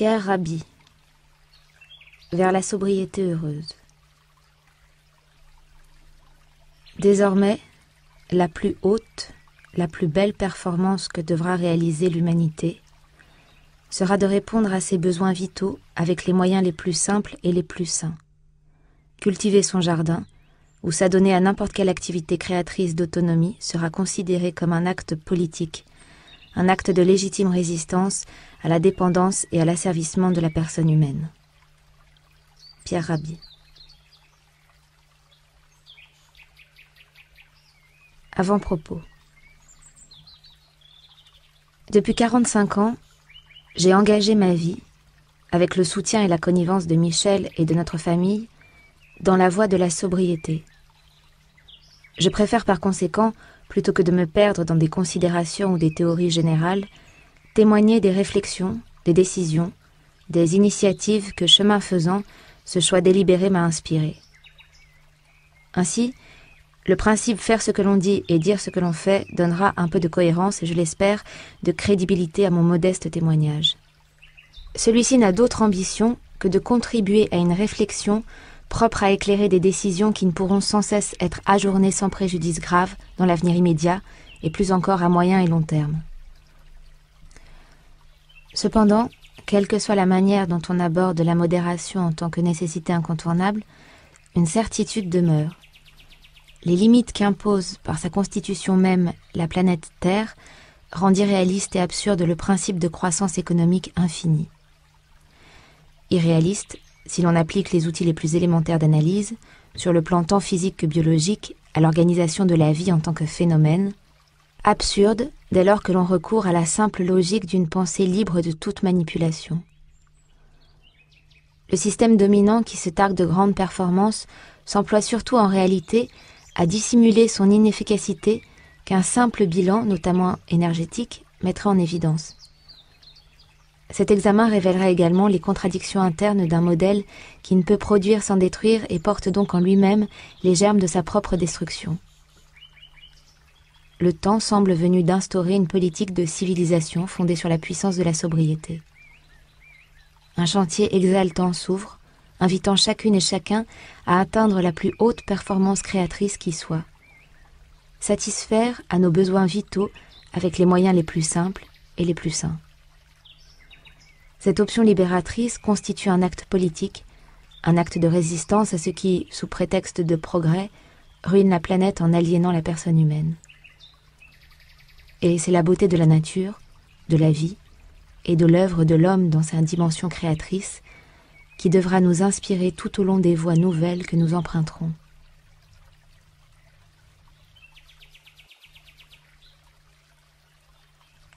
Pierre Rabhi. Vers la sobriété heureuse. Désormais, la plus haute, la plus belle performance que devra réaliser l'humanité sera de répondre à ses besoins vitaux avec les moyens les plus simples et les plus sains. Cultiver son jardin ou s'adonner à n'importe quelle activité créatrice d'autonomie sera considéré comme un acte politique, un acte de légitime résistance à la dépendance et à l'asservissement de la personne humaine. Pierre Rabhi. Avant-propos. Depuis 45 ans, j'ai engagé ma vie, avec le soutien et la connivence de Michel et de notre famille, dans la voie de la sobriété. Je préfère par conséquent, plutôt que de me perdre dans des considérations ou des théories générales, témoigner des réflexions, des décisions, des initiatives que, chemin faisant, ce choix délibéré m'a inspiré. Ainsi, le principe faire ce que l'on dit et dire ce que l'on fait donnera un peu de cohérence et, je l'espère, de crédibilité à mon modeste témoignage. Celui-ci n'a d'autre ambition que de contribuer à une réflexion propre à éclairer des décisions qui ne pourront sans cesse être ajournées sans préjudice grave dans l'avenir immédiat et plus encore à moyen et long terme. Cependant, quelle que soit la manière dont on aborde la modération en tant que nécessité incontournable, une certitude demeure. Les limites qu'impose par sa constitution même la planète Terre rendent irréaliste et absurde le principe de croissance économique infinie. Irréaliste, si l'on applique les outils les plus élémentaires d'analyse, sur le plan tant physique que biologique, à l'organisation de la vie en tant que phénomène, absurde dès lors que l'on recourt à la simple logique d'une pensée libre de toute manipulation. Le système dominant qui se targue de grandes performances s'emploie surtout en réalité à dissimuler son inefficacité qu'un simple bilan, notamment énergétique, mettrait en évidence. Cet examen révélera également les contradictions internes d'un modèle qui ne peut produire sans détruire et porte donc en lui-même les germes de sa propre destruction. Le temps semble venu d'instaurer une politique de civilisation fondée sur la puissance de la sobriété. Un chantier exaltant s'ouvre, invitant chacune et chacun à atteindre la plus haute performance créatrice qui soit. Satisfaire à nos besoins vitaux avec les moyens les plus simples et les plus sains. Cette option libératrice constitue un acte politique, un acte de résistance à ce qui, sous prétexte de progrès, ruine la planète en aliénant la personne humaine. Et c'est la beauté de la nature, de la vie et de l'œuvre de l'homme dans sa dimension créatrice qui devra nous inspirer tout au long des voies nouvelles que nous emprunterons.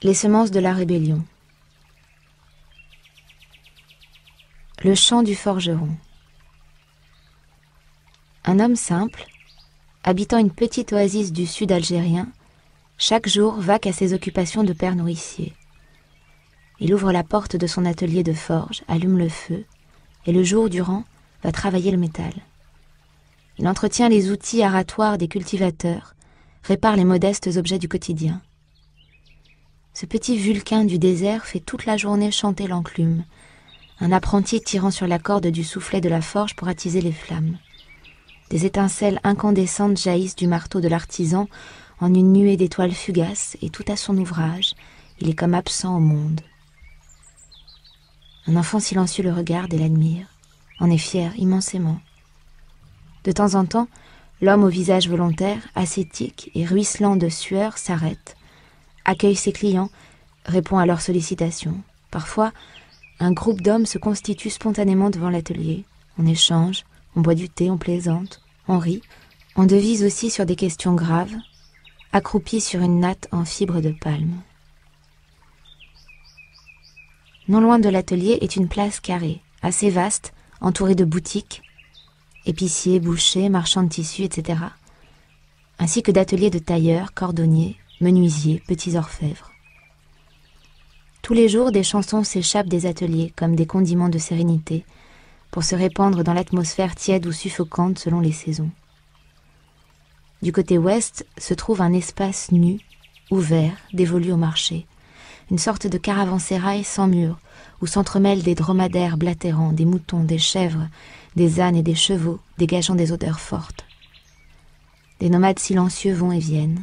Les semences de la rébellion. Le chant du forgeron. Un homme simple, habitant une petite oasis du sud algérien, chaque jour vaque à ses occupations de père nourricier. Il ouvre la porte de son atelier de forge, allume le feu, et le jour durant va travailler le métal. Il entretient les outils aratoires des cultivateurs, répare les modestes objets du quotidien. Ce petit Vulcain du désert fait toute la journée chanter l'enclume, un apprenti tirant sur la corde du soufflet de la forge pour attiser les flammes. Des étincelles incandescentes jaillissent du marteau de l'artisan en une nuée d'étoiles fugaces, et tout à son ouvrage, il est comme absent au monde. Un enfant silencieux le regarde et l'admire, en est fier immensément. De temps en temps, l'homme au visage volontaire, ascétique et ruisselant de sueur s'arrête, accueille ses clients, répond à leurs sollicitations. Parfois, un groupe d'hommes se constitue spontanément devant l'atelier. On échange, on boit du thé, on plaisante, on rit, on devise aussi sur des questions graves, accroupis sur une natte en fibre de palme. Non loin de l'atelier est une place carrée, assez vaste, entourée de boutiques, épiciers, bouchers, marchands de tissus, etc., ainsi que d'ateliers de tailleurs, cordonniers, menuisiers, petits orfèvres. Tous les jours, des chansons s'échappent des ateliers comme des condiments de sérénité pour se répandre dans l'atmosphère tiède ou suffocante selon les saisons. Du côté ouest se trouve un espace nu, ouvert, dévolu au marché, une sorte de caravansérail sans mur, où s'entremêlent des dromadaires blatérants, des moutons, des chèvres, des ânes et des chevaux, dégageant des odeurs fortes. Des nomades silencieux vont et viennent.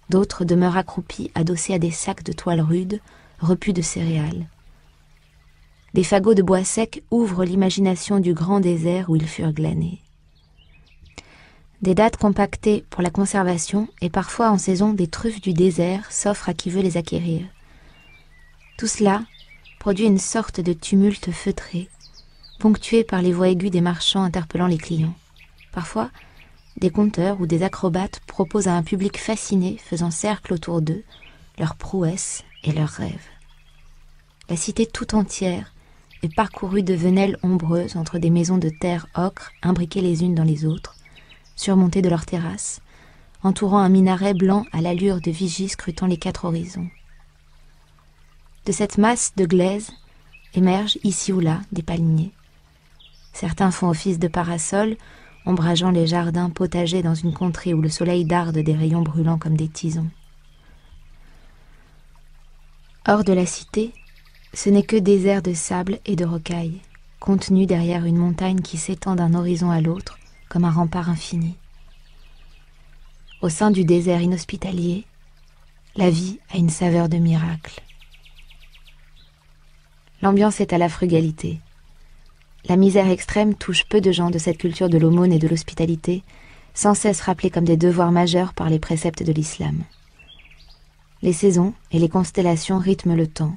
D'autres demeurent accroupis, adossés à des sacs de toile rude, repus de céréales. Des fagots de bois sec ouvrent l'imagination du grand désert où ils furent glanés. Des dattes compactées pour la conservation et parfois en saison des truffes du désert s'offrent à qui veut les acquérir. Tout cela produit une sorte de tumulte feutré, ponctué par les voix aiguës des marchands interpellant les clients. Parfois, des conteurs ou des acrobates proposent à un public fasciné, faisant cercle autour d'eux, leurs prouesses et leurs rêves. La cité tout entière est parcourue de venelles ombreuses entre des maisons de terre ocre imbriquées les unes dans les autres, surmontées de leurs terrasses, entourant un minaret blanc à l'allure de vigie scrutant les quatre horizons. De cette masse de glaise émergent ici ou là des palmiers. Certains font office de parasols, ombrageant les jardins potagers dans une contrée où le soleil darde des rayons brûlants comme des tisons. Hors de la cité, ce n'est que désert de sable et de rocailles, contenu derrière une montagne qui s'étend d'un horizon à l'autre comme un rempart infini. Au sein du désert inhospitalier, la vie a une saveur de miracle. L'ambiance est à la frugalité. La misère extrême touche peu de gens de cette culture de l'aumône et de l'hospitalité, sans cesse rappelée comme des devoirs majeurs par les préceptes de l'islam. Les saisons et les constellations rythment le temps.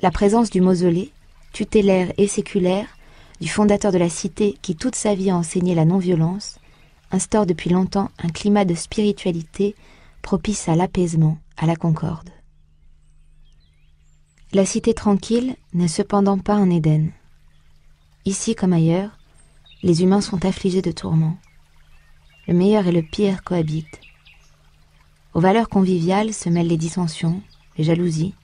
La présence du mausolée, tutélaire et séculaire, du fondateur de la cité qui toute sa vie a enseigné la non-violence, instaure depuis longtemps un climat de spiritualité propice à l'apaisement, à la concorde. La cité tranquille n'est cependant pas un Éden. Ici comme ailleurs, les humains sont affligés de tourments. Le meilleur et le pire cohabitent. Aux valeurs conviviales se mêlent les dissensions, les jalousies,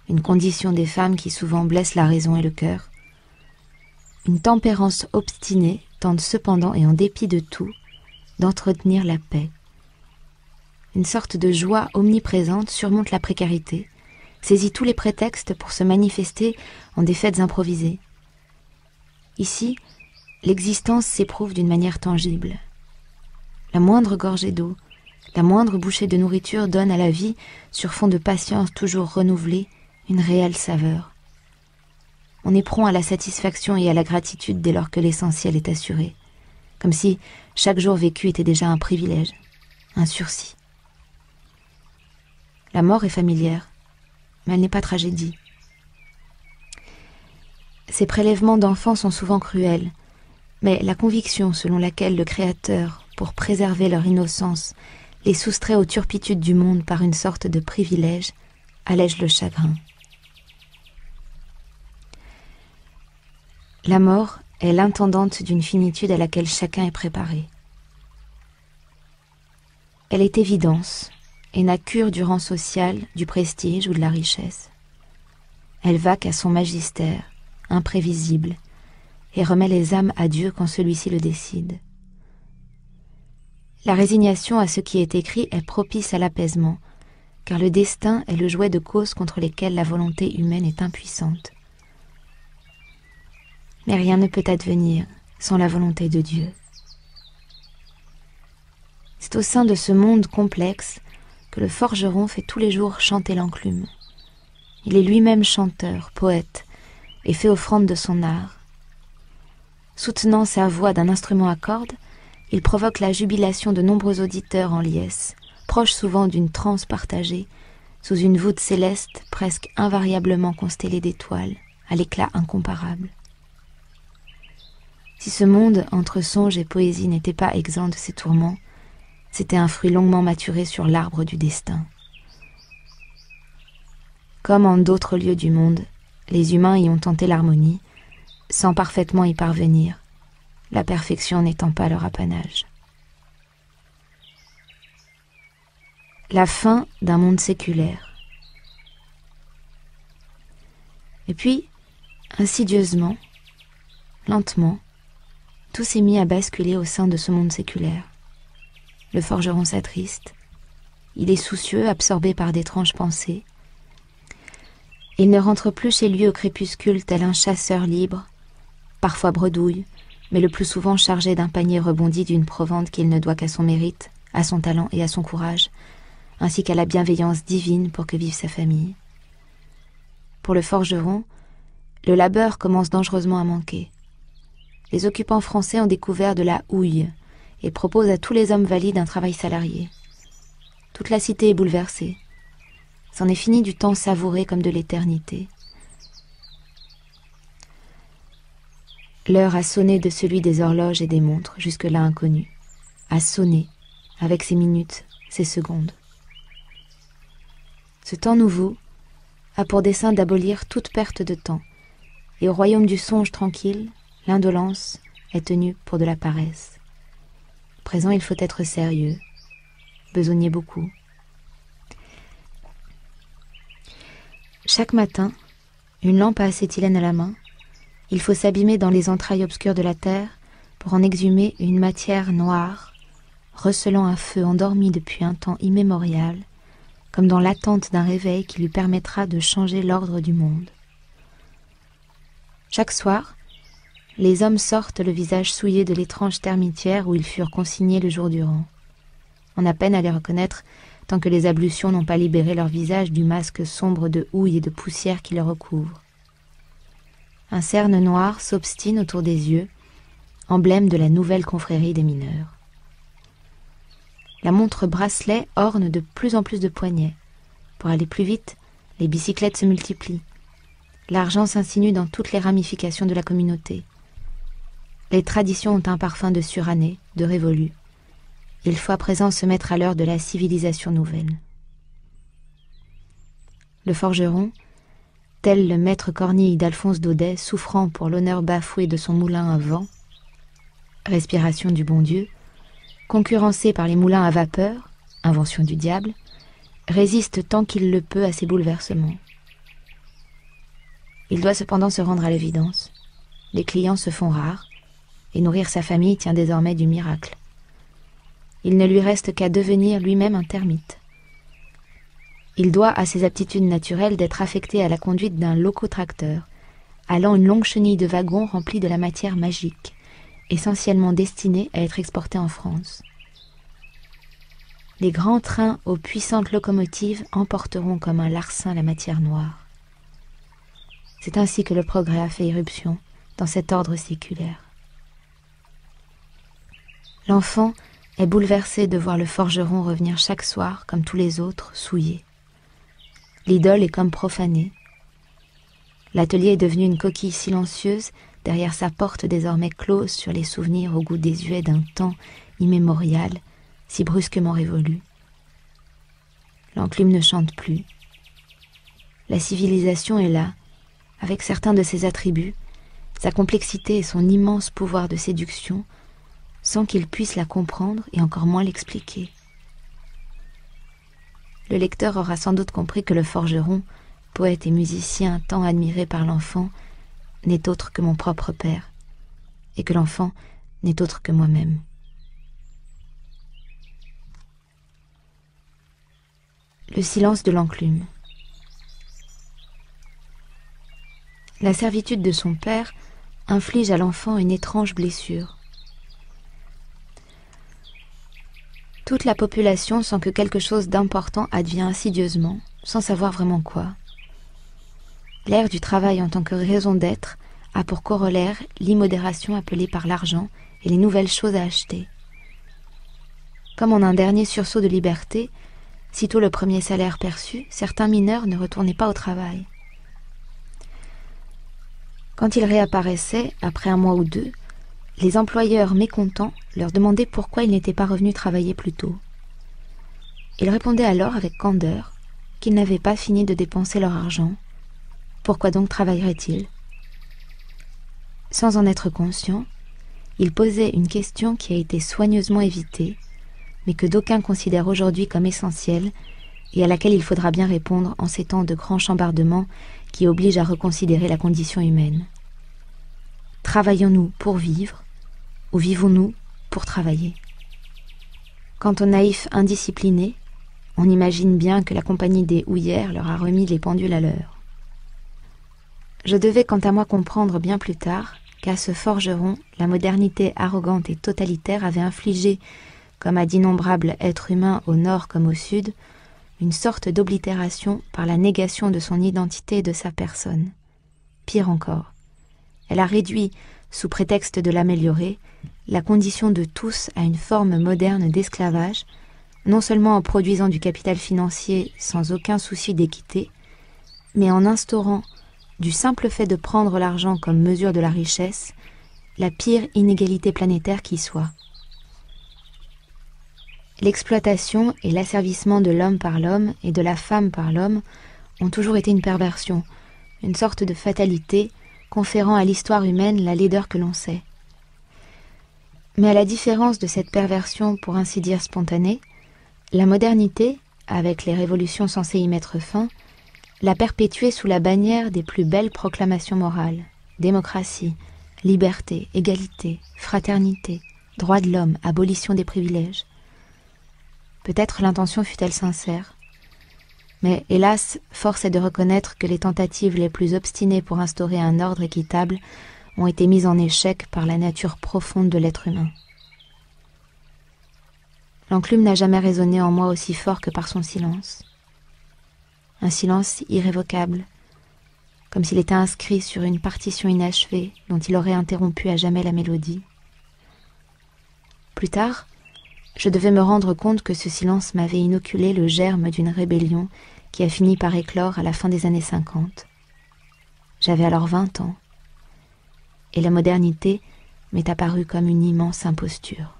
une condition des femmes qui souvent blesse la raison et le cœur. Une tempérance obstinée tente cependant et en dépit de tout d'entretenir la paix. Une sorte de joie omniprésente surmonte la précarité, saisit tous les prétextes pour se manifester en des fêtes improvisées. Ici, l'existence s'éprouve d'une manière tangible. La moindre gorgée d'eau, la moindre bouchée de nourriture donne à la vie, sur fond de patience toujours renouvelée, une réelle saveur. On est prompt à la satisfaction et à la gratitude dès lors que l'essentiel est assuré, comme si chaque jour vécu était déjà un privilège, un sursis. La mort est familière, mais elle n'est pas tragédie. Ces prélèvements d'enfants sont souvent cruels, mais la conviction selon laquelle le Créateur, pour préserver leur innocence, les soustrait aux turpitudes du monde par une sorte de privilège, allège le chagrin. La mort est l'intendante d'une finitude à laquelle chacun est préparé. Elle est évidence et n'a cure du rang social, du prestige ou de la richesse. Elle vaque à son magistère, imprévisible, et remet les âmes à Dieu quand celui-ci le décide. La résignation à ce qui est écrit est propice à l'apaisement, car le destin est le jouet de causes contre lesquelles la volonté humaine est impuissante. Mais rien ne peut advenir sans la volonté de Dieu. C'est au sein de ce monde complexe que le forgeron fait tous les jours chanter l'enclume. Il est lui-même chanteur, poète, et fait offrande de son art. Soutenant sa voix d'un instrument à cordes, il provoque la jubilation de nombreux auditeurs en liesse, proches souvent d'une transe partagée, sous une voûte céleste presque invariablement constellée d'étoiles, à l'éclat incomparable. Si ce monde, entre songe et poésie, n'était pas exempt de ces tourments, c'était un fruit longuement maturé sur l'arbre du destin. Comme en d'autres lieux du monde, les humains y ont tenté l'harmonie, sans parfaitement y parvenir, la perfection n'étant pas leur apanage. La fin d'un monde séculaire. Et puis, insidieusement, lentement, tout s'est mis à basculer au sein de ce monde séculaire. Le forgeron s'attriste. Il est soucieux, absorbé par d'étranges pensées. Il ne rentre plus chez lui au crépuscule tel un chasseur libre, parfois bredouille, mais le plus souvent chargé d'un panier rebondi d'une provende qu'il ne doit qu'à son mérite, à son talent et à son courage, ainsi qu'à la bienveillance divine pour que vive sa famille. Pour le forgeron, le labeur commence dangereusement à manquer. Les occupants français ont découvert de la houille et proposent à tous les hommes valides un travail salarié. Toute la cité est bouleversée. C'en est fini du temps savouré comme de l'éternité. L'heure a sonné de celui des horloges et des montres, jusque-là inconnu. A sonné, avec ses minutes, ses secondes. Ce temps nouveau a pour dessein d'abolir toute perte de temps, et au royaume du songe tranquille, l'indolence est tenue pour de la paresse. À présent, il faut être sérieux, besogner beaucoup. Chaque matin, une lampe à acétylène à la main, il faut s'abîmer dans les entrailles obscures de la terre pour en exhumer une matière noire, recelant un feu endormi depuis un temps immémorial, comme dans l'attente d'un réveil qui lui permettra de changer l'ordre du monde. Chaque soir, les hommes sortent le visage souillé de l'étrange termitière où ils furent consignés le jour durant. On a peine à les reconnaître tant que les ablutions n'ont pas libéré leur visage du masque sombre de houille et de poussière qui le recouvre. Un cerne noir s'obstine autour des yeux, emblème de la nouvelle confrérie des mineurs. La montre bracelet orne de plus en plus de poignets. Pour aller plus vite, les bicyclettes se multiplient. L'argent s'insinue dans toutes les ramifications de la communauté. Les traditions ont un parfum de surannée, de révolu. Il faut à présent se mettre à l'heure de la civilisation nouvelle. Le forgeron, tel le maître Cornille d'Alphonse Daudet, souffrant pour l'honneur bafoué de son moulin à vent, respiration du bon Dieu, concurrencé par les moulins à vapeur, invention du diable, résiste tant qu'il le peut à ces bouleversements. Il doit cependant se rendre à l'évidence. Les clients se font rares, et nourrir sa famille tient désormais du miracle. Il ne lui reste qu'à devenir lui-même un termite. Il doit à ses aptitudes naturelles d'être affecté à la conduite d'un locotracteur, allant une longue chenille de wagons remplis de la matière magique, essentiellement destinée à être exportée en France. Les grands trains aux puissantes locomotives emporteront comme un larcin la matière noire. C'est ainsi que le progrès a fait irruption dans cet ordre séculaire. L'enfant est bouleversé de voir le forgeron revenir chaque soir, comme tous les autres, souillé. L'idole est comme profanée. L'atelier est devenu une coquille silencieuse derrière sa porte désormais close sur les souvenirs au goût désuet d'un temps immémorial, si brusquement révolu. L'enclume ne chante plus. La civilisation est là, avec certains de ses attributs, sa complexité et son immense pouvoir de séduction, sans qu'il puisse la comprendre et encore moins l'expliquer. Le lecteur aura sans doute compris que le forgeron, poète et musicien tant admiré par l'enfant, n'est autre que mon propre père, et que l'enfant n'est autre que moi-même. Le silence de l'enclume. La servitude de son père inflige à l'enfant une étrange blessure. Toute la population sent que quelque chose d'important advient insidieusement, sans savoir vraiment quoi. L'ère du travail en tant que raison d'être a pour corollaire l'immodération appelée par l'argent et les nouvelles choses à acheter. Comme en un dernier sursaut de liberté, sitôt le premier salaire perçu, certains mineurs ne retournaient pas au travail. Quand ils réapparaissaient, après un mois ou deux, les employeurs mécontents leur demandaient pourquoi ils n'étaient pas revenus travailler plus tôt. Ils répondaient alors avec candeur qu'ils n'avaient pas fini de dépenser leur argent. Pourquoi donc travailleraient-ils? Sans en être conscients, ils posaient une question qui a été soigneusement évitée, mais que d'aucuns considèrent aujourd'hui comme essentielle et à laquelle il faudra bien répondre en ces temps de grands chambardements qui obligent à reconsidérer la condition humaine. Travaillons-nous pour vivre ou vivons-nous pour travailler? Quant aux naïfs indisciplinés, on imagine bien que la compagnie des houillères leur a remis les pendules à l'heure. Je devais quant à moi comprendre bien plus tard qu'à ce forgeron, la modernité arrogante et totalitaire avait infligé, comme à d'innombrables êtres humains au nord comme au sud, une sorte d'oblitération par la négation de son identité et de sa personne. Pire encore, elle a réduit, sous prétexte de l'améliorer, la condition de tous à une forme moderne d'esclavage, non seulement en produisant du capital financier sans aucun souci d'équité, mais en instaurant, du simple fait de prendre l'argent comme mesure de la richesse, la pire inégalité planétaire qui soit. L'exploitation et l'asservissement de l'homme par l'homme et de la femme par l'homme ont toujours été une perversion, une sorte de fatalité conférant à l'histoire humaine la laideur que l'on sait. Mais à la différence de cette perversion pour ainsi dire spontanée, la modernité, avec les révolutions censées y mettre fin, l'a perpétuée sous la bannière des plus belles proclamations morales: démocratie, liberté, égalité, fraternité, droits de l'homme, abolition des privilèges. Peut-être l'intention fut-elle sincère, mais hélas, force est de reconnaître que les tentatives les plus obstinées pour instaurer un ordre équitable ont été mises en échec par la nature profonde de l'être humain. L'enclume n'a jamais résonné en moi aussi fort que par son silence. Un silence irrévocable, comme s'il était inscrit sur une partition inachevée dont il aurait interrompu à jamais la mélodie. Plus tard, je devais me rendre compte que ce silence m'avait inoculé le germe d'une rébellion qui a fini par éclore à la fin des années 50. J'avais alors 20 ans, et la modernité m'est apparue comme une immense imposture.